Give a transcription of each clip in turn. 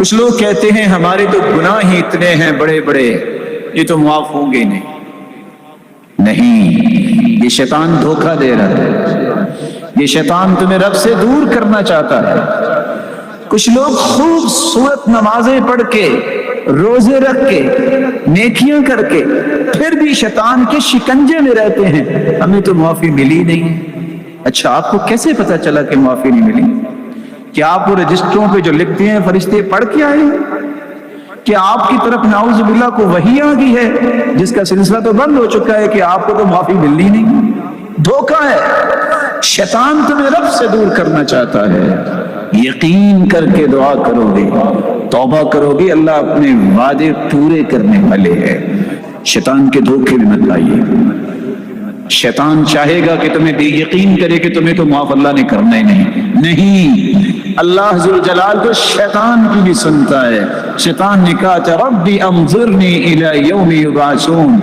کچھ لوگ کہتے ہیں ہمارے تو گناہ ہی اتنے ہیں بڑے بڑے، یہ تو معاف ہوں گے نہیں، یہ شیطان دھوکہ دے رہا ہے، یہ شیطان تمہیں رب سے دور کرنا چاہتا ہے۔ کچھ لوگ خوبصورت نمازیں پڑھ کے، روزے رکھ کے، نیکیاں کر کے، پھر بھی شیطان کے شکنجے میں رہتے ہیں، ہمیں تو معافی ملی نہیں۔ اچھا، آپ کو کیسے پتا چلا کہ معافی نہیں ملی؟ کیا آپ وہ رجسٹروں پہ جو لکھتے ہیں فرشتے پڑھ کے آئے ہیں؟ کیا آپ کی طرف نعوذ باللہ کو وحی آ گئی ہے جس کا سلسلہ تو بند ہو چکا ہے کہ آپ کو تو معافی ملنی نہیں؟ دھوکہ ہے، شیطان تمہیں رب سے دور کرنا چاہتا ہے۔ یقین کر کے دعا کرو گے، توبہ کرو گے، اللہ اپنے وعدے پورے کرنے والے ہیں۔ شیطان کے دھوکے میں مت آئیے۔ شیطان چاہے گا کہ تمہیں بے یقین کرے کہ تمہیں تو معاف اللہ نے کرنا ہی نہیں۔ اللہ ذوالجلال تو شیطان کی بھی سنتا ہے۔ شیطان نے کہا تھا ربی انظرنی الی یوم یبعثون،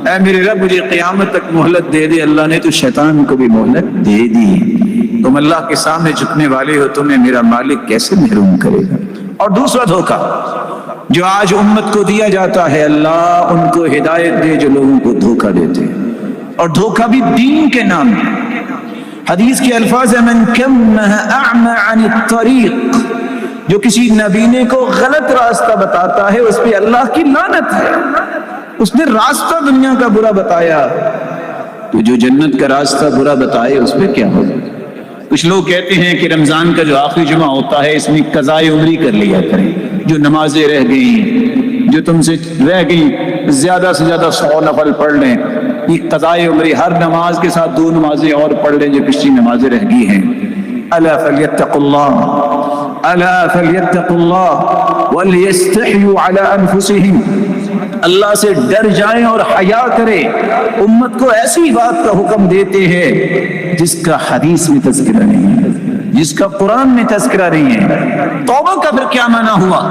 اے میرے رب مجھے قیامت تک مہلت دے دے۔ اللہ نے تو شیطان کو بھی مہلت دے دی۔ تم اللہ کے سامنے جھکنے والے ہو، تمہیں میرا مالک کیسے محروم کرے گا؟ اور دوسرا دھوکہ جو آج امت کو دیا جاتا ہے، اللہ ان کو ہدایت دے جو لوگوں کو دھوکہ دیتے ہیں، اور دھوکہ بھی دین کے نام ہے۔ حدیث کے الفاظ ہیں من کمہ اعمى عن الطریق، جو کسی نبینے کو غلط راستہ بتاتا ہے اس پہ اللہ کی لعنت ہے۔ اس نے راستہ دنیا کا برا بتایا، تو جو جنت کا راستہ برا بتائے اس پہ کیا ہوگا؟ کچھ لوگ کہتے ہیں کہ رمضان کا جو آخری جمعہ ہوتا ہے اس میں قضائے عمری کر لیا کریں، جو نمازیں رہ گئیں، جو تم سے رہ گئیں، زیادہ سے زیادہ 100 نفل پڑھ لیں۔ یہ قضائے عمری، ہر نماز کے ساتھ 2 نمازیں اور پڑھ لیں جو پچھلی نمازیں رہ گئی ہیں۔ الا فلیتقوا اللہ، الا فلیتقوا اللہ ولیستحیوا علی انفسہم، اللہ سے ڈر جائیں اور حیا کریں۔ امت کو ایسی بات کا حکم دیتے ہیں جس کا حدیث میں تذکرہ نہیں ہے، جس کا قرآن میں تذکرہ نہیں ہے۔ توبہ کا پھر کیا معنی ہوا؟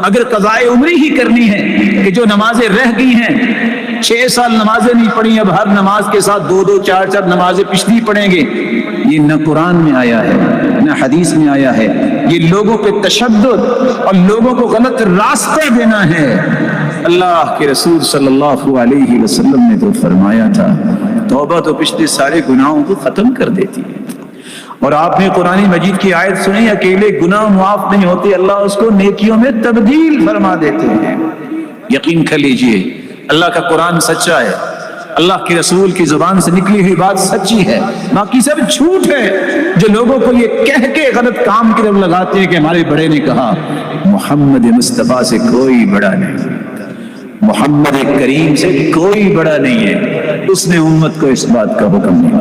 اگر قضائے عمری ہی کرنی ہے کہ جو نمازیں رہ گئی ہیں، 6 سال نمازیں نہیں پڑھی، اب ہر نماز کے ساتھ 2 4 نمازیں پچھلی پڑھیں گے، یہ نہ قرآن میں آیا ہے نہ حدیث میں آیا ہے۔ یہ لوگوں پہ تشدد اور لوگوں کو غلط راستہ دینا ہے۔ اللہ کے رسول صلی اللہ علیہ وسلم نے تو فرمایا تھا توبہ تو پچھلے سارے گناہوں کو ختم کر دیتی ہے۔ اور آپ نے قرآن مجید کی آیت سنی، اکیلے گناہ معاف نہیں ہوتے، اللہ اس کو نیکیوں میں تبدیل فرما دیتے ہیں۔ یقین کر لیجئے اللہ کا قرآن سچا ہے، اللہ کے رسول کی زبان سے نکلی ہوئی بات سچی ہے، باقی سب جھوٹ ہے۔ جو لوگوں کو یہ کہہ کے غلط کام کی طرف لگاتے ہیں کہ ہمارے بڑے نے کہا، محمد مصطفیٰ سے کوئی بڑا نہیں، محمد کریم سے کوئی بڑا نہیں ہے، اس نے امت کو اس بات کا حکم دیا۔